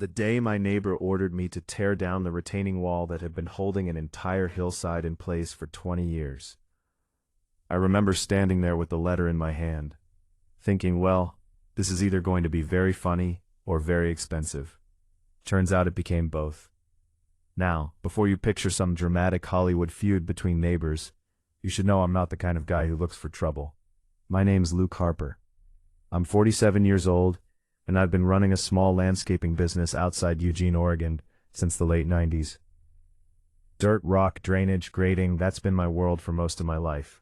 The day my neighbor ordered me to tear down the retaining wall that had been holding an entire hillside in place for 20 years. I remember standing there with the letter in my hand, thinking, well, this is either going to be very funny or very expensive. Turns out it became both. Now, before you picture some dramatic Hollywood feud between neighbors, you should know I'm not the kind of guy who looks for trouble. My name's Luke Harper. I'm 47 years old, and I've been running a small landscaping business outside Eugene, Oregon, since the late 90s. Dirt, rock, drainage, grading, that's been my world for most of my life.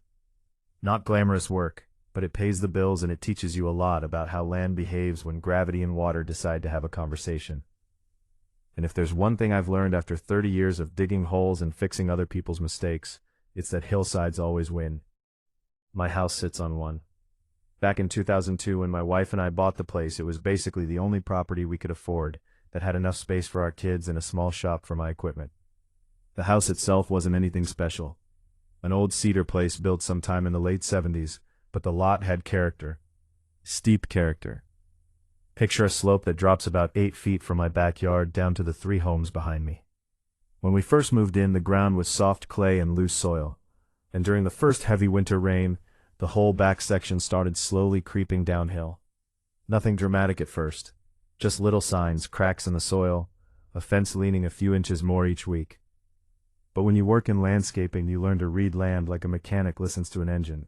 Not glamorous work, but it pays the bills and it teaches you a lot about how land behaves when gravity and water decide to have a conversation. And if there's one thing I've learned after 30 years of digging holes and fixing other people's mistakes, it's that hillsides always win. My house sits on one. Back in 2002, when my wife and I bought the place, it was basically the only property we could afford that had enough space for our kids and a small shop for my equipment. The house itself wasn't anything special. An old cedar place built sometime in the late 70s, but the lot had character. Steep character. Picture a slope that drops about 8 feet from my backyard down to the 3 homes behind me. When we first moved in, the ground was soft clay and loose soil, and during the first heavy winter rain, the whole back section started slowly creeping downhill. Nothing dramatic at first, just little signs, cracks in the soil, a fence leaning a few inches more each week. But when you work in landscaping, you learn to read land like a mechanic listens to an engine.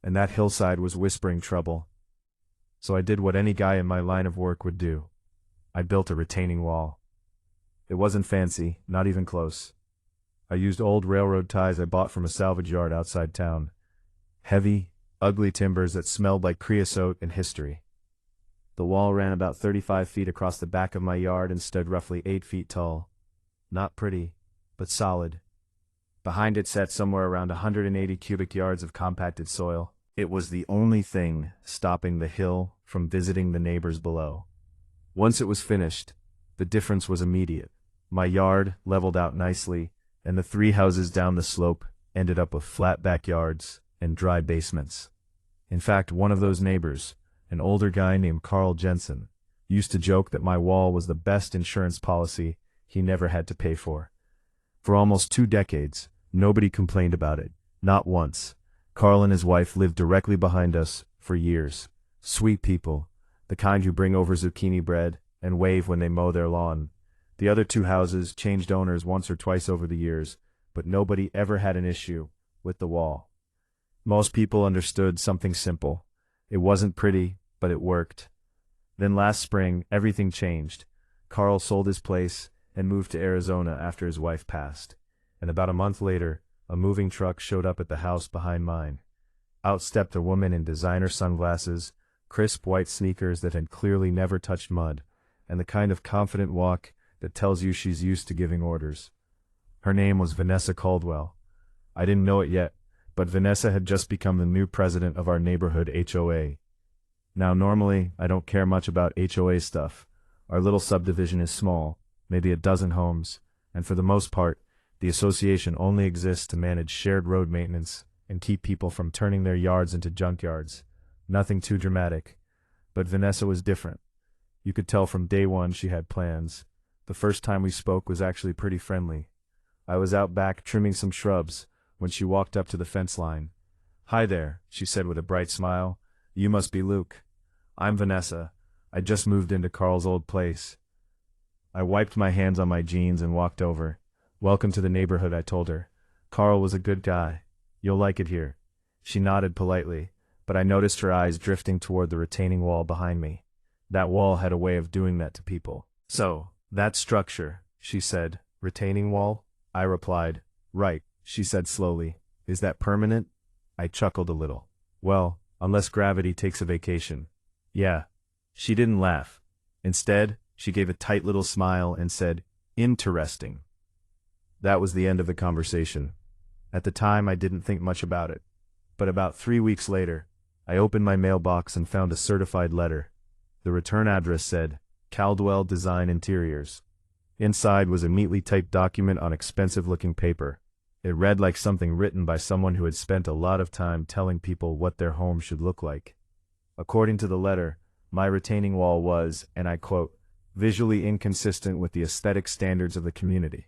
And that hillside was whispering trouble. So I did what any guy in my line of work would do. I built a retaining wall. It wasn't fancy, not even close. I used old railroad ties I bought from a salvage yard outside town. Heavy, ugly timbers that smelled like creosote and history. The wall ran about 35 feet across the back of my yard and stood roughly 8 feet tall. Not pretty, but solid. Behind it sat somewhere around 180 cubic yards of compacted soil. It was the only thing stopping the hill from visiting the neighbors below. Once it was finished, the difference was immediate. My yard leveled out nicely, and the 3 houses down the slope ended up with flat backyards and dry basements. In fact, one of those neighbors, an older guy named Carl Jensen, used to joke that my wall was the best insurance policy he never had to pay for. For almost 2 decades, nobody complained about it, not once. Carl and his wife lived directly behind us for years. Sweet people, the kind who bring over zucchini bread and wave when they mow their lawn. The other 2 houses changed owners once or twice over the years, but nobody ever had an issue with the wall. Most people understood something simple. It wasn't pretty, but it worked. Then last spring, everything changed. Carl sold his place and moved to Arizona after his wife passed. And about a month later, a moving truck showed up at the house behind mine. Out stepped a woman in designer sunglasses, crisp white sneakers that had clearly never touched mud, and the kind of confident walk that tells you she's used to giving orders. Her name was Vanessa Caldwell. I didn't know it yet, but Vanessa had just become the new president of our neighborhood HOA. Now normally, I don't care much about HOA stuff. Our little subdivision is small, maybe a dozen homes, and for the most part, the association only exists to manage shared road maintenance and keep people from turning their yards into junkyards. Nothing too dramatic. But Vanessa was different. You could tell from day one she had plans. The first time we spoke was actually pretty friendly. I was out back trimming some shrubs when she walked up to the fence line. "Hi there," she said with a bright smile. "You must be Luke." "I'm Vanessa. I just moved into Carl's old place." I wiped my hands on my jeans and walked over. "Welcome to the neighborhood," I told her. "Carl was a good guy. You'll like it here." She nodded politely, but I noticed her eyes drifting toward the retaining wall behind me. That wall had a way of doing that to people. "So, that structure," she said. "Retaining wall?" I replied. "Right," she said slowly. "Is that permanent?" I chuckled a little. "Well, unless gravity takes a vacation." "Yeah." She didn't laugh. Instead, she gave a tight little smile and said, "Interesting." That was the end of the conversation. At the time, I didn't think much about it. But about 3 weeks later, I opened my mailbox and found a certified letter. The return address said, Caldwell Design Interiors. Inside was a neatly typed document on expensive-looking paper. It read like something written by someone who had spent a lot of time telling people what their home should look like. According to the letter, my retaining wall was, and I quote, visually inconsistent with the aesthetic standards of the community.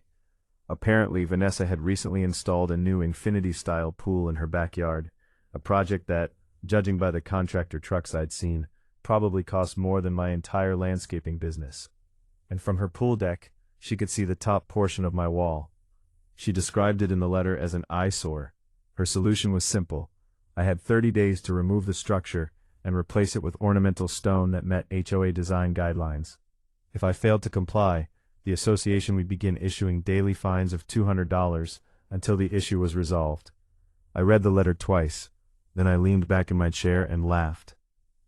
Apparently, Vanessa had recently installed a new infinity-style pool in her backyard, a project that, judging by the contractor trucks I'd seen, probably cost more than my entire landscaping business. And from her pool deck, she could see the top portion of my wall. She described it in the letter as an eyesore. Her solution was simple. I had 30 days to remove the structure and replace it with ornamental stone that met HOA design guidelines. If I failed to comply, the association would begin issuing daily fines of $200 until the issue was resolved. I read the letter twice, then I leaned back in my chair and laughed.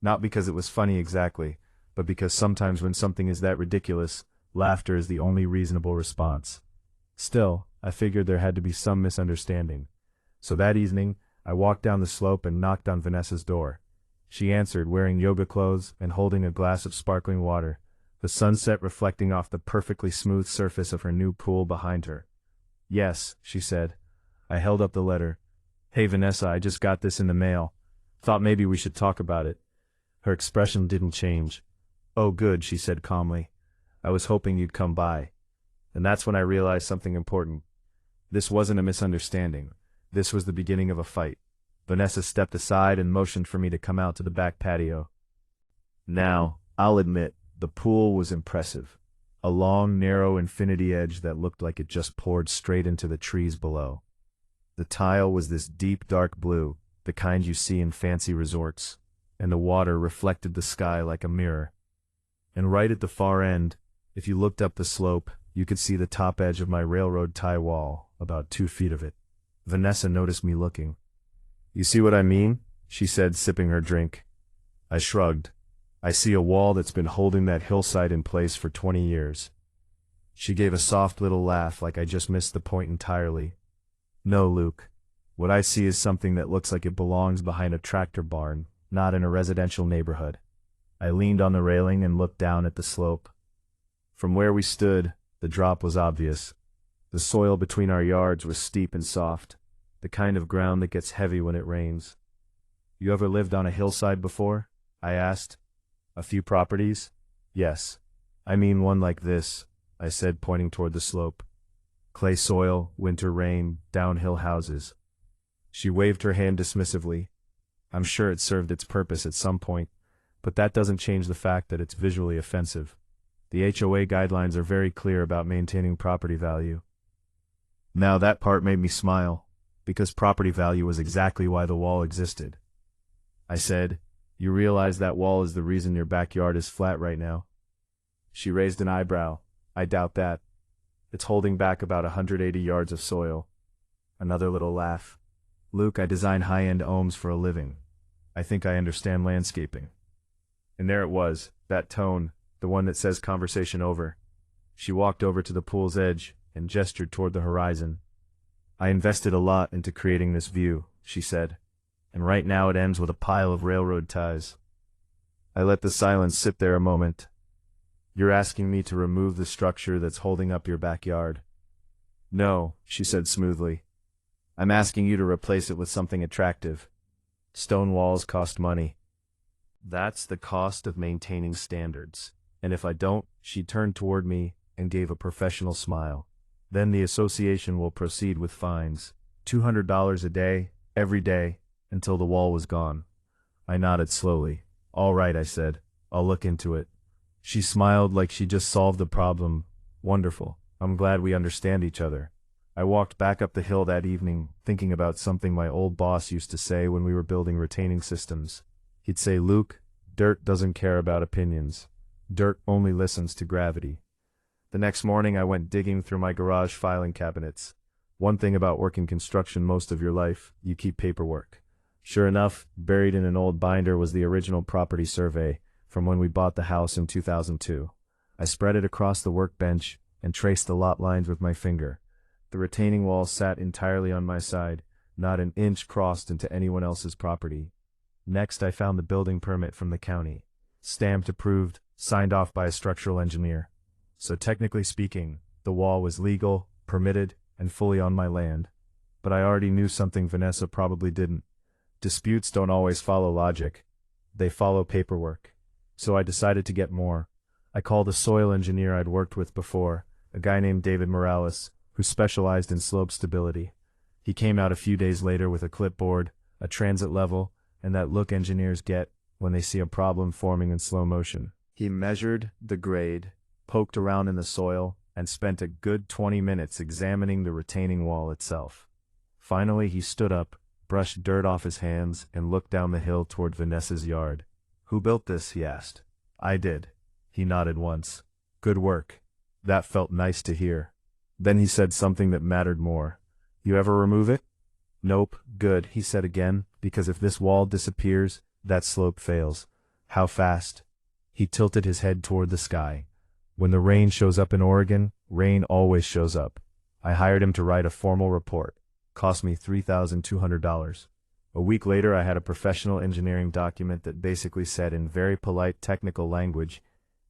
Not because it was funny exactly, but because sometimes when something is that ridiculous, laughter is the only reasonable response. Still, I figured there had to be some misunderstanding. So that evening, I walked down the slope and knocked on Vanessa's door. She answered, wearing yoga clothes and holding a glass of sparkling water, the sunset reflecting off the perfectly smooth surface of her new pool behind her. "Yes," she said. I held up the letter. "Hey Vanessa, I just got this in the mail. Thought maybe we should talk about it." Her expression didn't change. "Oh good," she said calmly. "I was hoping you'd come by." And that's when I realized something important. This wasn't a misunderstanding. This was the beginning of a fight. Vanessa stepped aside and motioned for me to come out to the back patio. Now, I'll admit, the pool was impressive. A long, narrow infinity edge that looked like it just poured straight into the trees below. The tile was this deep dark blue, the kind you see in fancy resorts, and the water reflected the sky like a mirror. And right at the far end, if you looked up the slope, you could see the top edge of my railroad tie wall, about 2 feet of it. Vanessa noticed me looking. "You see what I mean?" she said, sipping her drink. I shrugged. "I see a wall that's been holding that hillside in place for 20 years. She gave a soft little laugh like I just missed the point entirely. "No, Luke. What I see is something that looks like it belongs behind a tractor barn, not in a residential neighborhood." I leaned on the railing and looked down at the slope. From where we stood, the drop was obvious. The soil between our yards was steep and soft, the kind of ground that gets heavy when it rains. "You ever lived on a hillside before?" I asked. "A few properties?" "Yes. I mean one like this," I said, pointing toward the slope. "Clay soil, winter rain, downhill houses." She waved her hand dismissively. "I'm sure it served its purpose at some point, but that doesn't change the fact that it's visually offensive. The HOA guidelines are very clear about maintaining property value." Now that part made me smile, because property value was exactly why the wall existed. I said, "You realize that wall is the reason your backyard is flat right now?" She raised an eyebrow. "I doubt that. It's holding back about 180 yards of soil." Another little laugh. "Luke, I design high-end homes for a living. I think I understand landscaping." And there it was, that tone, the one that says conversation over. She walked over to the pool's edge and gestured toward the horizon. "I invested a lot into creating this view," she said, "and right now it ends with a pile of railroad ties." I let the silence sit there a moment. "You're asking me to remove the structure that's holding up your backyard?" "No," she said smoothly. "I'm asking you to replace it with something attractive. Stone walls cost money. That's the cost of maintaining standards. And if I don't," she turned toward me and gave a professional smile, "then the association will proceed with fines. $200 a day, every day, until the wall was gone." I nodded slowly. "All right," I said. "I'll look into it." She smiled like she just solved the problem. "Wonderful. I'm glad we understand each other." I walked back up the hill that evening, thinking about something my old boss used to say when we were building retaining systems. He'd say, "Luke, dirt doesn't care about opinions. Dirt only listens to gravity." The next morning I went digging through my garage filing cabinets. One thing about working construction most of your life, you keep paperwork. Sure enough, buried in an old binder was the original property survey from when we bought the house in 2002. I spread it across the workbench and traced the lot lines with my finger. The retaining wall sat entirely on my side, not an inch crossed into anyone else's property. Next I found the building permit from the county. Stamped approved, signed off by a structural engineer. So technically speaking, the wall was legal, permitted, and fully on my land. But I already knew something Vanessa probably didn't. Disputes don't always follow logic. They follow paperwork. So I decided to get more. I called a soil engineer I'd worked with before, a guy named David Morales, who specialized in slope stability. He came out a few days later with a clipboard, a transit level, and that look engineers get when they see a problem forming in slow motion. He measured the grade, poked around in the soil, and spent a good 20 minutes examining the retaining wall itself. Finally, he stood up, brushed dirt off his hands, and looked down the hill toward Vanessa's yard. "Who built this?" he asked. "I did." He nodded once. "Good work." That felt nice to hear. Then he said something that mattered more. "You ever remove it?" "Nope." "Good," he said again, "because if this wall disappears, that slope fails." "How fast?" He tilted his head toward the sky. "When the rain shows up in Oregon, rain always shows up." I hired him to write a formal report. Cost me $3,200. A week later, I had a professional engineering document that basically said in very polite technical language,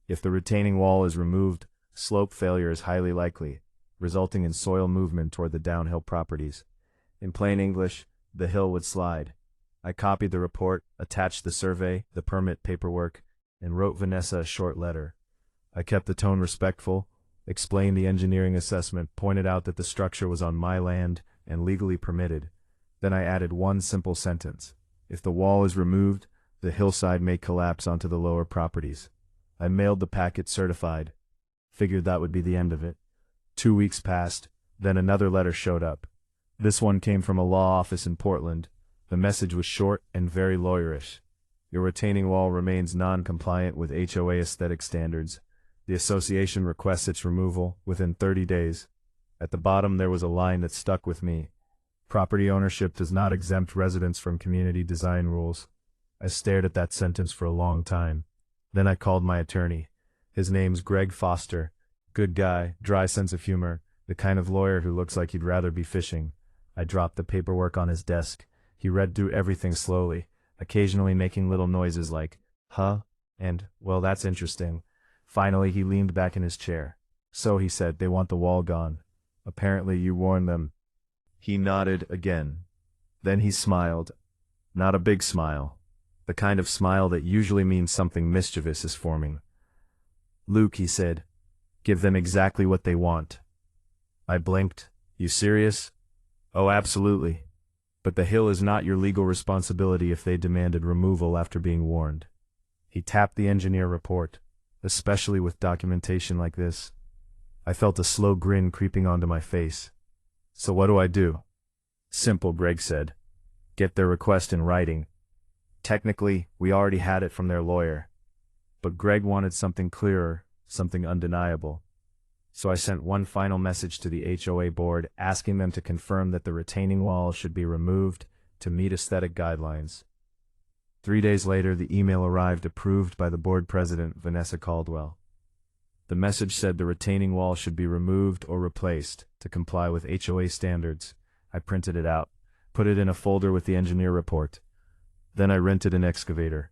if the retaining wall is removed, slope failure is highly likely, resulting in soil movement toward the downhill properties. In plain English, the hill would slide. I copied the report, attached the survey, the permit paperwork, and wrote Vanessa a short letter. I kept the tone respectful, explained the engineering assessment, pointed out that the structure was on my land and legally permitted. Then I added one simple sentence. If the wall is removed, the hillside may collapse onto the lower properties. I mailed the packet certified. Figured that would be the end of it. 2 weeks passed, then another letter showed up. This one came from a law office in Portland. The message was short and very lawyerish. Your retaining wall remains non-compliant with HOA aesthetic standards. The association requests its removal within 30 days. At the bottom there was a line that stuck with me. Property ownership does not exempt residents from community design rules. I stared at that sentence for a long time. Then I called my attorney. His name's Greg Foster. Good guy, dry sense of humor, the kind of lawyer who looks like he'd rather be fishing. I dropped the paperwork on his desk. He read through everything slowly, occasionally making little noises like, "Huh?" and, "Well, that's interesting." Finally, he leaned back in his chair. "So," he said, "they want the wall gone. Apparently you warned them." He nodded again. Then he smiled. Not a big smile. The kind of smile that usually means something mischievous is forming. "Luke," he said, "give them exactly what they want." I blinked. "You serious?" "Oh, absolutely. But the hill is not your legal responsibility if they demanded removal after being warned." He tapped the engineer report, especially with documentation like this. I felt a slow grin creeping onto my face. "So what do I do?" "Simple," Greg said. "Get their request in writing." Technically, we already had it from their lawyer. But Greg wanted something clearer, something undeniable. So I sent one final message to the HOA board asking them to confirm that the retaining wall should be removed to meet aesthetic guidelines. 3 days later, the email arrived approved by the board president, Vanessa Caldwell. The message said the retaining wall should be removed or replaced to comply with HOA standards. I printed it out, put it in a folder with the engineer report. Then I rented an excavator.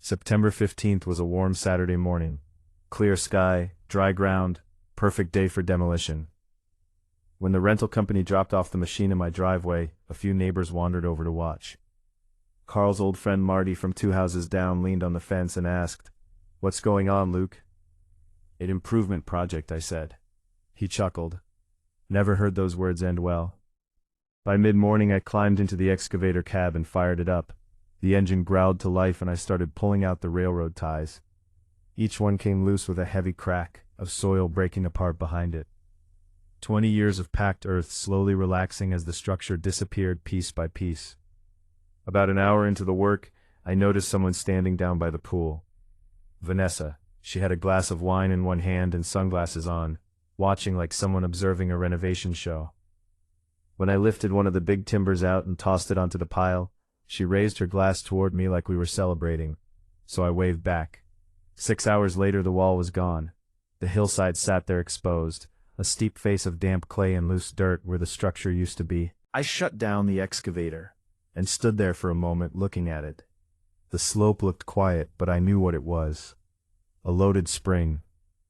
September 15th was a warm Saturday morning. Clear sky, dry ground, perfect day for demolition. When the rental company dropped off the machine in my driveway, a few neighbors wandered over to watch. Carl's old friend Marty from 2 houses down leaned on the fence and asked, "What's going on, Luke?" "An improvement project," I said. He chuckled. Never heard those words end well. By mid-morning I climbed into the excavator cab and fired it up. The engine growled to life and I started pulling out the railroad ties. Each one came loose with a heavy crack of soil breaking apart behind it. 20 years of packed earth slowly relaxing as the structure disappeared piece by piece. About an hour into the work, I noticed someone standing down by the pool. Vanessa. She had a glass of wine in one hand and sunglasses on, watching like someone observing a renovation show. When I lifted one of the big timbers out and tossed it onto the pile, she raised her glass toward me like we were celebrating, so I waved back. 6 hours later the wall was gone. The hillside sat there exposed, a steep face of damp clay and loose dirt where the structure used to be. I shut down the excavator and stood there for a moment looking at it. The slope looked quiet, but I knew what it was. A loaded spring,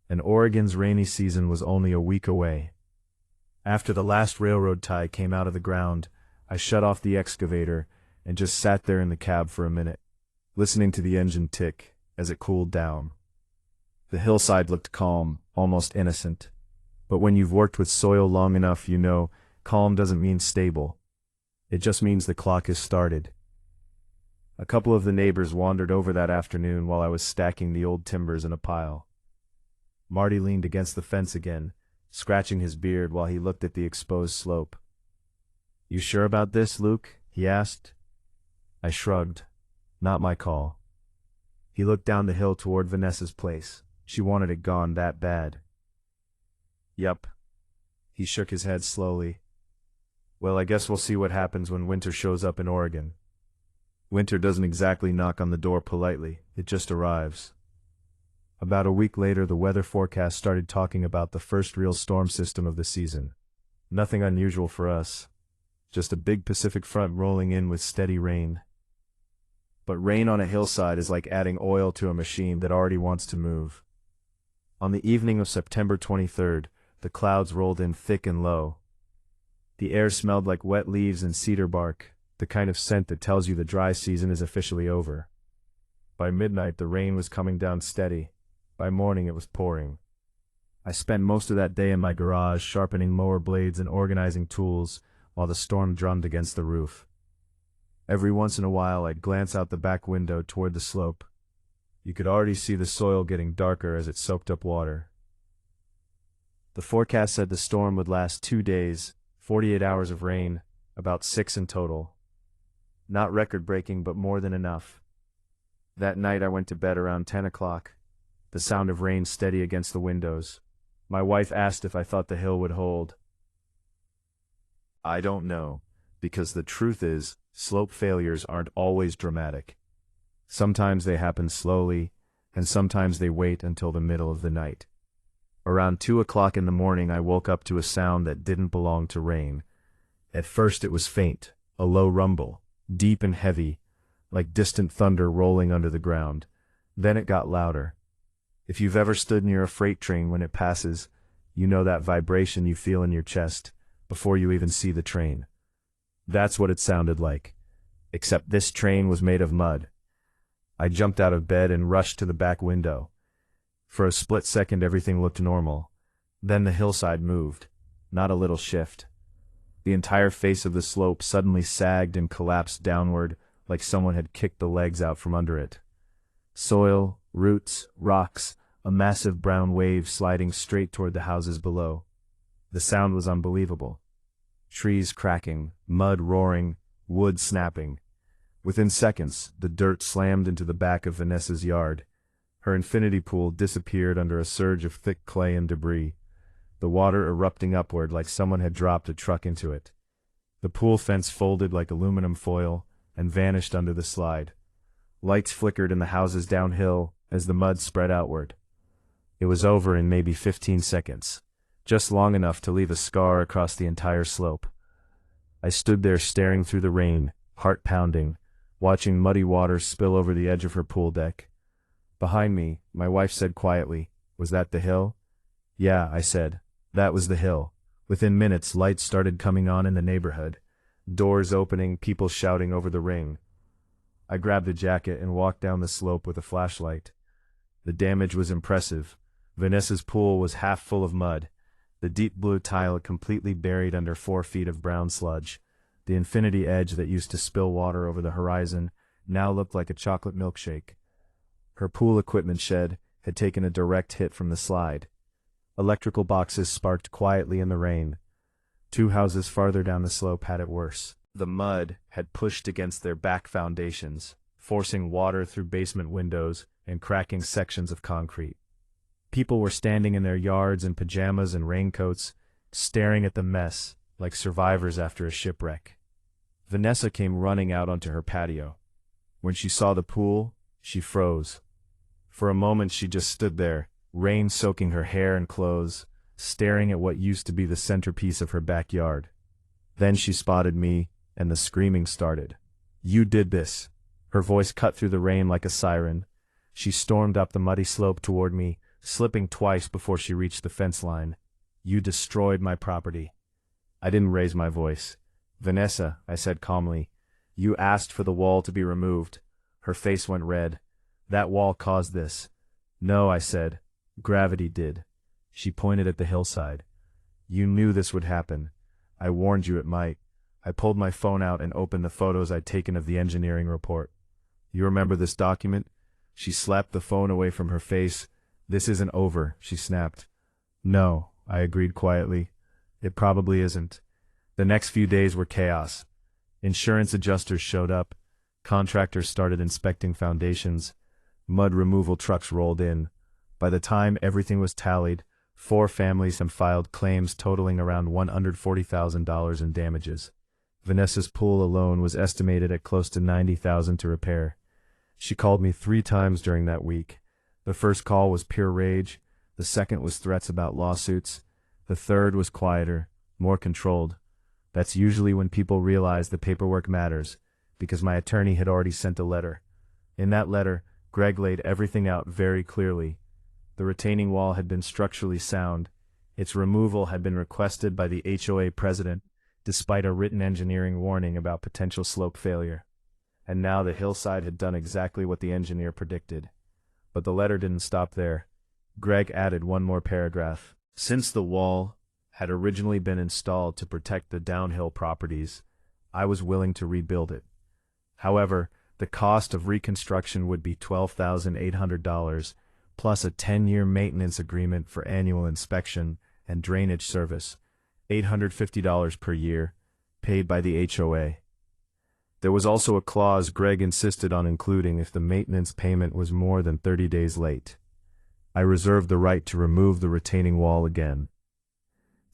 and Oregon's rainy season was only a week away. After the last railroad tie came out of the ground, I shut off the excavator and just sat there in the cab for a minute, listening to the engine tick as it cooled down. The hillside looked calm, almost innocent. But when you've worked with soil long enough, you know, calm doesn't mean stable. It just means the clock has started. A couple of the neighbors wandered over that afternoon while I was stacking the old timbers in a pile. Marty leaned against the fence again, scratching his beard while he looked at the exposed slope. "You sure about this, Luke?" he asked. I shrugged. Not my call. He looked down the hill toward Vanessa's place. She wanted it gone that bad. "Yup." He shook his head slowly. "Well, I guess we'll see what happens when winter shows up in Oregon." Winter doesn't exactly knock on the door politely, it just arrives. About a week later, the weather forecast started talking about the first real storm system of the season. Nothing unusual for us. Just a big Pacific front rolling in with steady rain. But rain on a hillside is like adding oil to a machine that already wants to move. On the evening of September 23rd, the clouds rolled in thick and low. The air smelled like wet leaves and cedar bark, the kind of scent that tells you the dry season is officially over. By midnight, the rain was coming down steady. By morning, it was pouring. I spent most of that day in my garage sharpening mower blades and organizing tools while the storm drummed against the roof. Every once in a while, I'd glance out the back window toward the slope. You could already see the soil getting darker as it soaked up water. The forecast said the storm would last 2 days, 48 hours of rain, about 6 in total. Not record-breaking, but more than enough. That night I went to bed around 10 o'clock, the sound of rain steady against the windows. My wife asked if I thought the hill would hold. I don't know, because the truth is, slope failures aren't always dramatic. Sometimes they happen slowly, and sometimes they wait until the middle of the night. Around 2 o'clock in the morning, I woke up to a sound that didn't belong to rain. At first it was faint, a low rumble, deep and heavy, like distant thunder rolling under the ground. Then it got louder. If you've ever stood near a freight train when it passes, you know that vibration you feel in your chest before you even see the train. That's what it sounded like, except this train was made of mud. I jumped out of bed and rushed to the back window. For a split second, everything looked normal. Then the hillside moved, not a little shift. The entire face of the slope suddenly sagged and collapsed downward like someone had kicked the legs out from under it. Soil, roots, rocks, a massive brown wave sliding straight toward the houses below. The sound was unbelievable. Trees cracking, mud roaring, wood snapping. Within seconds, the dirt slammed into the back of Vanessa's yard. Her infinity pool disappeared under a surge of thick clay and debris, the water erupting upward like someone had dropped a truck into it. The pool fence folded like aluminum foil and vanished under the slide. Lights flickered in the houses downhill as the mud spread outward. It was over in maybe 15 seconds, just long enough to leave a scar across the entire slope. I stood there staring through the rain, heart pounding, watching muddy water spill over the edge of her pool deck. Behind me, my wife said quietly, "Was that the hill?" "Yeah," I said. "That was the hill." Within minutes, lights started coming on in the neighborhood. Doors opening, people shouting over the ring. I grabbed a jacket and walked down the slope with a flashlight. The damage was impressive. Vanessa's pool was half full of mud, the deep blue tile completely buried under 4 feet of brown sludge. The infinity edge that used to spill water over the horizon now looked like a chocolate milkshake. Her pool equipment shed had taken a direct hit from the slide. Electrical boxes sparked quietly in the rain. 2 houses farther down the slope had it worse. The mud had pushed against their back foundations, forcing water through basement windows and cracking sections of concrete. People were standing in their yards in pajamas and raincoats, staring at the mess like survivors after a shipwreck. Vanessa came running out onto her patio. When she saw the pool, she froze. For a moment she just stood there, rain soaking her hair and clothes, staring at what used to be the centerpiece of her backyard. Then she spotted me, and the screaming started. "You did this!" Her voice cut through the rain like a siren. She stormed up the muddy slope toward me, slipping twice before she reached the fence line. "You destroyed my property." I didn't raise my voice. "Vanessa," I said calmly, "you asked for the wall to be removed." Her face went red. "That wall caused this." "No," I said. Gravity did. She pointed at the hillside. You knew this would happen. I warned you it might. I pulled my phone out and opened the photos I'd taken of the engineering report. You remember this document? She slapped the phone away from her face. This isn't over, she snapped. No, I agreed quietly. It probably isn't. The next few days were chaos. Insurance adjusters showed up. Contractors started inspecting foundations. Mud removal trucks rolled in. By the time everything was tallied, 4 families had filed claims totaling around $140,000 in damages. Vanessa's pool alone was estimated at close to $90,000 to repair. She called me 3 times during that week. The first call was pure rage. The second was threats about lawsuits. The third was quieter, more controlled. That's usually when people realize the paperwork matters, because my attorney had already sent a letter. In that letter, Greg laid everything out very clearly. The retaining wall had been structurally sound. Its removal had been requested by the HOA president, despite a written engineering warning about potential slope failure. And now the hillside had done exactly what the engineer predicted. But the letter didn't stop there. Greg added one more paragraph. Since the wall had originally been installed to protect the downhill properties, I was willing to rebuild it. However, the cost of reconstruction would be $12,800, plus a 10-year maintenance agreement for annual inspection and drainage service, $850 per year, paid by the HOA. There was also a clause Greg insisted on including if the maintenance payment was more than 30 days late. I reserved the right to remove the retaining wall again.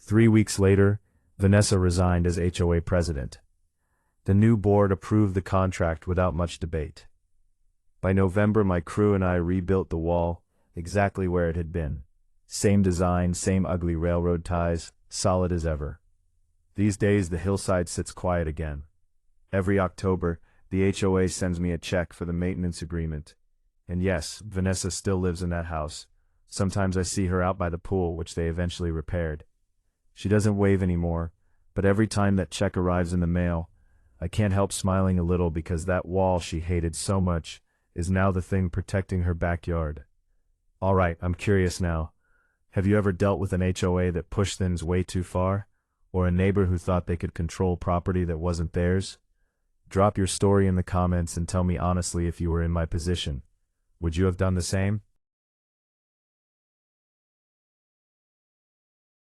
3 weeks later, Vanessa resigned as HOA president. The new board approved the contract without much debate. By November, my crew and I rebuilt the wall exactly where it had been. Same design, same ugly railroad ties, solid as ever. These days, the hillside sits quiet again. Every October, the HOA sends me a check for the maintenance agreement. And yes, Vanessa still lives in that house. Sometimes I see her out by the pool, which they eventually repaired. She doesn't wave anymore, but every time that check arrives in the mail, I can't help smiling a little because that wall she hated so much is now the thing protecting her backyard. All right, I'm curious now. Have you ever dealt with an HOA that pushed things way too far? Or a neighbor who thought they could control property that wasn't theirs? Drop your story in the comments and tell me honestly if you were in my position. Would you have done the same?